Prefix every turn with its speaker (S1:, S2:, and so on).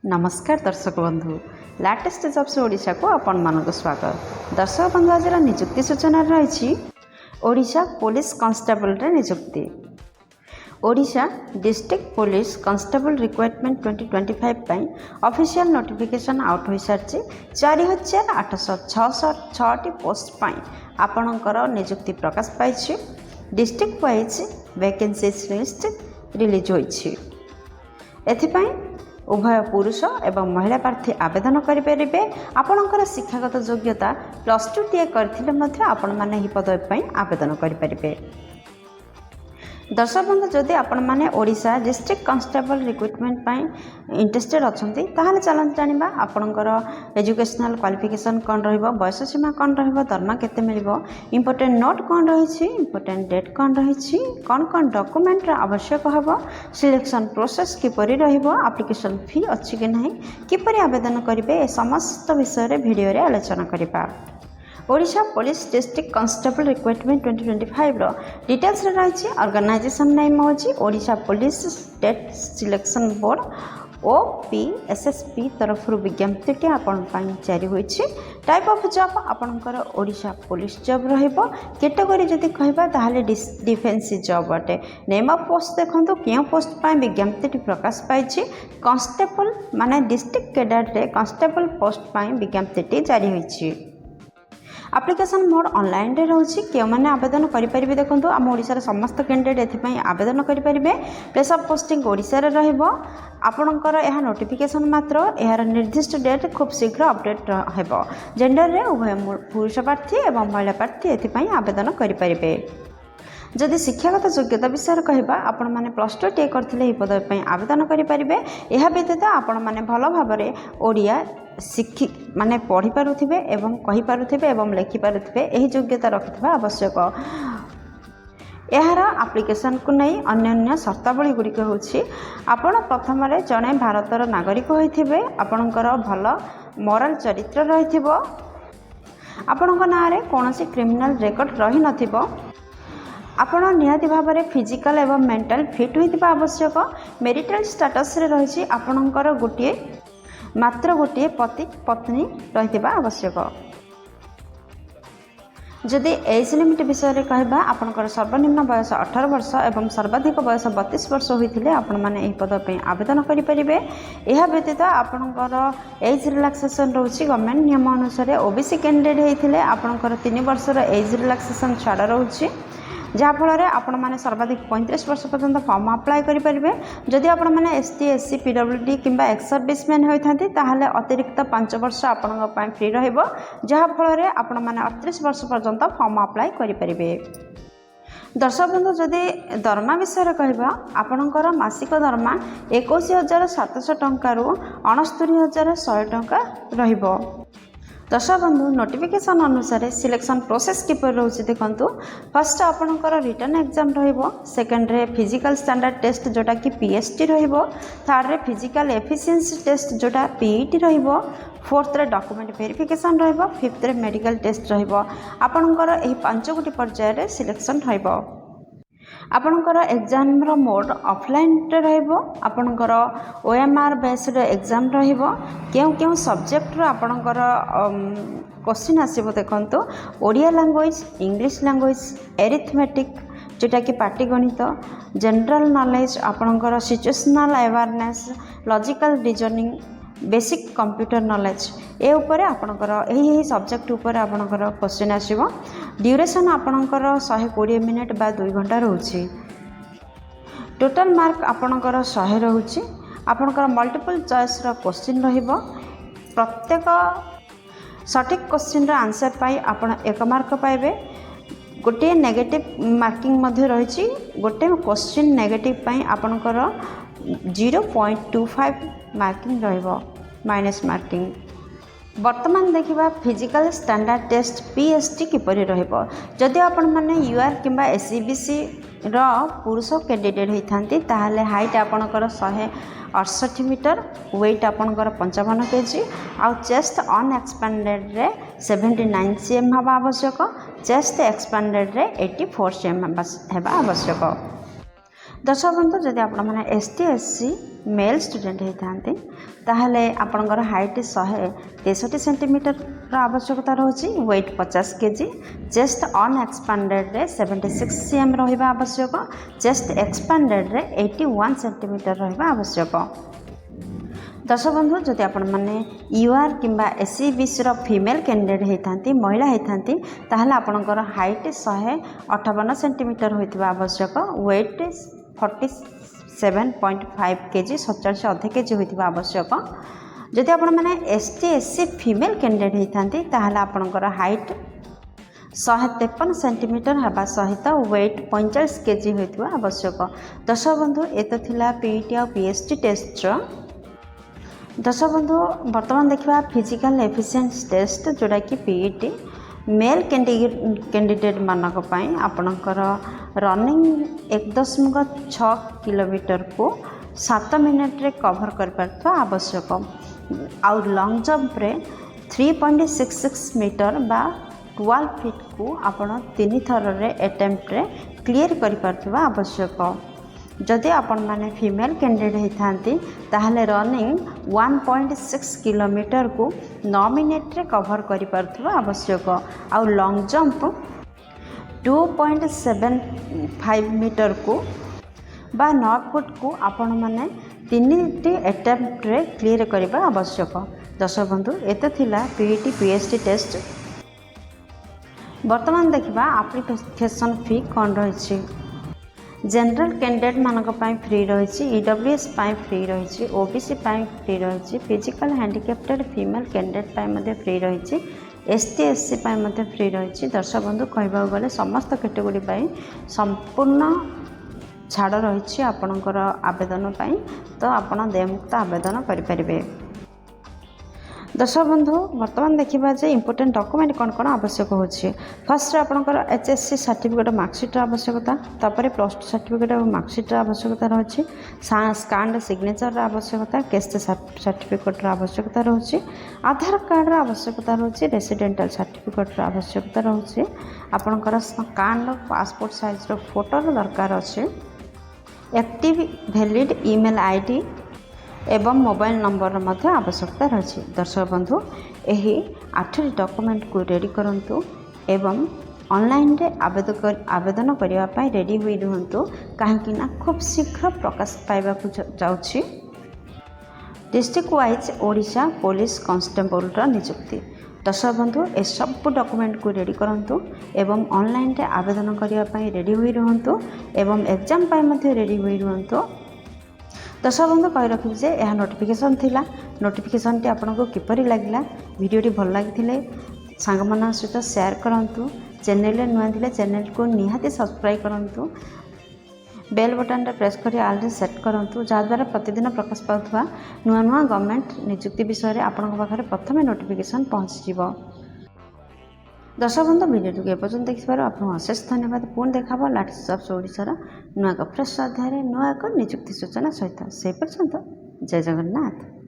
S1: नमस्कार दर्शक बंधु लाटेस्ट जॉब्स ओडिशा को आपण मानक स्वागत। दर्शक बंधु आज निजुक्ति सूचना रही ओडिशा पुलिस कांस्टेबल रे निजुक्ति। Odisha district police constable recruitment 2025 पई ऑफिशियल नोटिफिकेशन आउट हो सारी 4866 पोस्ट पई आपणकर निजुक्ति प्रकाश पाई। District wise vacancies list release होईछि। एथिपाई उभय पुरुष एवं महिला प्रार्थी आवेदन करें। आपणकर शिक्षागत योग्यता +2 टीए करथिले आपण माने ही पदवी पई आवेदन करें। दर्शक बंधु जदि आपण माने ओडिशा डिस्ट्रिक्ट कांस्टेबल रिक्रुटमेंट पई इंटरेस्टेड अछंती ताहाले चलन जानिबा आपणकर एजुकेशनल क्वालिफिकेशन कोन रहइबो, बयस सीमा कोन रहइबो, दरमा केते मिलिबो, इंपोर्टेंट नोट कोन रहिछि, इंपोर्टेंट डेट कोन रहिछि, कोन डॉक्यूमेंट आवश्यक हबो, सिलेक्शन प्रोसेस किपरि रहिबो, एप्लिकेशन फी अछि कि नहीं, किपरि आवेदन करिवे, ए समस्त विषय रे वीडियो रे आलोचना करिबा। Odisha police district constable recruitment 2025 रो डिटेल्स रे रही। ऑर्गेनाइजेशन नेम होची Odisha police state selection board OPSSP तरफ विज्ञप्ति आपण जारी होईछि। टाइप ऑफ जॉब आपणकर ओडिशा पुलिस जॉब रहिबो। कैटेगरी जदि कहबा ताहाले डिफेंस जॉब अटे। नेम ऑफ पोस्ट देखंतु केउ पोस्ट पई विज्ञप्ति प्रकाश पाइछि। कांस्टेबल माने डिस्ट्रिक्ट कैडर रे कांस्टेबल पोस्ट पई विज्ञप्ति जारी होईछि। एप्लिकेशन मोड ऑनलाइन रे रहउछि। के माने आवेदन करि परिबे देखंतु आम ओडिसा रे समस्त कैंडिडेट एथिपई आवेदन करि परिबे। प्लेस ऑफ पोस्टिंग ओडिसा रे रहइबो। आपणकर यह नोटिफिकेशन मात्र यार निर्दिष्ट डेट खूब शीघ्र अपडेट हेबो। जेंडर रे उभय पुरुष प्रार्थी एवं महिला प्रार्थी एथिपई आवेदन करि परिबे। जदि शिक्षागत योग्यता विषय कहबा आपण माने +2 टीए करथिले ही पदवी पई आवेदन करि परिबे। एहा व्यतीत आपण माने भलो भाबरे ओडिया शिक्षी माने पढ़ी पारुथिबे एवं कहि पारुथिबे एवं लिखि पारुथिबे एही योग्यता रखिथिबा आवश्यक। यार एप्लिकेशन को नहीं अन्य शर्तावली गुड़िक होछि आपण प्रथम जड़े भारतर नागरिक होइथिबे, आपणकर भल मोरल चरित्र रहिथिबो, आपणक नारे कोनोसी क्रिमिनल रेकर्ड रही नथिबो, आपण निहाती भाव में फिजिकल एवं मेंटल फिट होइथिबा आवश्यक। मैरिटल स्टेटस रे रहिछि आपणकर मात्र गोटे पति पत्नी रहिथिबा आवश्यक। जदि एज लिमिट विषय रे कहबा आपणकर सर्वनिम्न बयस 18 वर्ष एवं सर्वाधिक बयस 32 वर्ष होइथिले आपण माने एही पद पे आवेदन करि परिबे। एहा व्यतीत आपणकर एज रिलैक्सेशन रहउछि गवर्नमेंट नियम अनुसार ओबीसी कैंडिडेट हेइथिले आपणकर 3 वर्ष रो एज रिलैक्सेशन छाड़ रहउछि, जहाँफल आपण मैंने सर्वाधिक 35 वर्ष पर्यंत फॉर्म अप्लाई करेंगे। जदि आपण मैंने ST SC PWD किंबा एक्स सर्विसमैन होइथांती ताहाले अतिरिक्त 5 वर्ष आपण फ्री रहिबो, जहाँफल आपण मैंने 38 वर्ष पर्यंत फॉर्म अप्लाई करेंगे। दर्शक बंधु जदि दरमा विषय कहबा आपणकर मासिक दरमा 21,700 टंका रु 69,100 टंका रहिबो। दर्शक बंधु नोटिफिकेशन अनुसार सिलेक्शन प्रोसेस किपर रोचे देखंतु। फर्स्ट आपणकर रिटर्न एग्जाम रहिबो, सेकंड रे फिजिकल स्टैंडर्ड टेस्ट जोटा कि PST रहिबो, थर्ड रे फिजिकल एफिशिएंसी टेस्ट जोटा PET रहिबो, फोर्थ रे डॉक्यूमेंट वेरिफिकेशन रहिबो, फिफ्थ रे मेडिकल टेस्ट रहिबो। आपणकर एही 5 गोटी पर्याय रे सिलेक्शन रहिबो। आपणकर एग्जाम रो मोड ऑफलाइन रे रहिबो। आपणकर OMR बेस्ड एग्जाम रहिबो। केउ सब्जेक्ट रो आपणकर क्वेश्चन आसीबो देखंतु। Odia language, English language, arithmetic जोटा कि पाटीगणित, जनरल नॉलेज, आपणकर situational awareness, logical reasoning, basic computer knowledge ए ऊपर आपणकर एही सब्जेक्ट ऊपर आपणकर क्वेश्चन आसीबो। ड्यूरेशन आपणकर 120 मिनिट बा 2 घंटा रहउछि। टोटल मार्क आपणकर 100 रहउछि। आपणकर मल्टीपल चॉइस रो क्वेश्चन रहिबो। प्रत्येक सटीक क्वेश्चन रो आंसर पाई आपण 1 मार्क पाइबे। गोटे नेगेटिव मार्किंग मध्य रहिछि। गोटे क्वेश्चन नेगेटिव पाई आपणकर 0.25 मार्किंग रहिबो माइनस मार्किंग। वर्तमान देखिबा फिजिकल स्टैंडर्ड टेस्ट PST किपरि रहिबो। जदि आपण माने UR किंबा SCBC रो पुरुष कैंडिडेट होइथांती ताहाले हाइट आपणकर 168 मीटर, वेट आपणकर 55 kg आउ चेस्ट अनएक्सपेंडेड रे 79 cm हबा आवश्यक। चेस्ट एक्सपेंडेड रे 84 cm हेबा आवश्यक। दर्शक बंधु जदि आपण माने ST SC मेल स्टूडेंट होता ताहले आपणकर हाइट 163 सेंटीमीटर आवश्यकता रोचे वेट 50 kg चेस्ट अनएक्सपांडेड रे 76 cm रहिबा आवश्यक चेस्ट एक्सपांडेड रे 81 सेंटीमीटर रहिबा आवश्यक। दर्शक बंधु जदि आपण माने यूआर किंबा एससीबीसी रो फीमेल कैंडिडेट होता महिला होता ताहले आपणकर हाइट 158 सेंटीमीटर होइतिबा आवश्यक वेट 47.5 kg 47 अधे केजी होइतिबा आवश्यक। जदि आपण माने एसटी एससी फीमेल कैंडिडेट होता ताहले आपणकर हाइट 153 सेंटीमीटर हवा सहित वेट 45 kg होइतिबा आवश्यक। दर्शक बंधु एत थिला पीईटी और पीएसटी टेस्ट रो। दर्शक बंधु बर्तमान देखा फिजिकल एफिशिएंसी टेस्ट जोड़ा कि पीईटी मेल कैंडिडेट मानक आपणकर रनिंग 1.6 किलोमीटर को 7 मिनट रे कवर कर आवश्यक आउ लॉन्ग जंप रे 3.66 मीटर बा 12 फीट को आपण 3 थर रे अटेम्प्ट रे क्लियर कर आवश्यक। जदि आपण माने फीमेल कैंडिडेट होता ताहले रनिंग 1.6 किलोमीटर को 9 मिनट रे कवर कर आवश्यक आउ लॉन्ग जंप 2.75 मीटर को बा 9 फुट को आपण माने 3 अटेम्प्ट रे क्लियर करबा आवश्यक। दर्शक बंधु एते थिला पीईटी पीएसटी टेस्ट। वर्तमान देखिबा एप्लिकेशन फी कौन रही। जनरल कैंडिडेट मानक फ्री रही ईडब्ल्यूएस फ्री रही ओबीसी फ्री रही फिजिकल हैंडिकैप्टेड फीमेल कैंडिडेट फ्री रही एसटी एससी फ्री रही। दर्शक बंधु कहबा गले समस्त कैटेगोरी संपूर्ण छाड़ रही आपणकर आवेदन तो आपण देयमुक्त आवेदन करें। दर्शक बंधु वर्तमान देखा जे इंपोर्टेंट डॉक्यूमेंट कौन कौन आवश्यक होची। फर्स्ट आपणकर एचएससी सर्टिफिकेट मार्कशीट आवश्यकता तापर +2 सर्टिफिकेट और मार्कशीट आवश्यकता रही स्कान्ड सिग्नेचर आवश्यकता कैस्ट सर्टिफिकेट आवश्यकता रही आधार कार्ड आवश्यकता रही रेसिडेंटल सर्टिफिकेट आवश्यकता रही आपणकर स्कान्ड पासपोर्ट साइज फोटो दरकार अच्छे एक्टिव वैलिड ईमेल आईडी एवं मोबाइल नंबर मध्य आवश्यकता रही। दर्शक बंधु यही 8 डॉक्यूमेंट को रेडी करंतु एवं ऑनलाइन रे आवेदन करने रेडी हुई रुहंतु कहीं खूब शीघ्र प्रकाश पाइबा जाउछि district wise Odisha police constable नियुक्ति। दर्शक बंधु ए सब डॉक्यूमेंट को रेडी करंतु एवं ऑनलाइन रे आवेदन करने रेडी हुई रुहंतु एवं एग्जाम रेडी हुई रुहंतु। दर्शक बंधु कही रखी जे यह नोटिफिकेशन थिला नोटिफिकेशन टी आपको किपरि लागला वीडियो टी भल लगी सांग मान सहित शेयर करंतु चैनल नुआ थिले चैनल को निहाती सब्सक्राइब करंतु बेल बटन रे प्रेस करी ऑल रे सेट करंतु जहाँद्वारा प्रतिदिन प्रकाश पाउथवा नुआ नुआ गवर्नमेंट नियुक्ति विषय में आपन पाखे प्रथम नोटिफिकेशन पहुँच जीवो। दर्शक बंधु वीडियो को एपर्यंत देखिबार आपको अशेष धन्यवाद। पुणी देखा लाटेस्ट जॉब्स ओडिशार नुआ फ्रेश अध्याय नुआ एक नियुक्ति सूचना सहित से पर्यंत जय जगन्नाथ।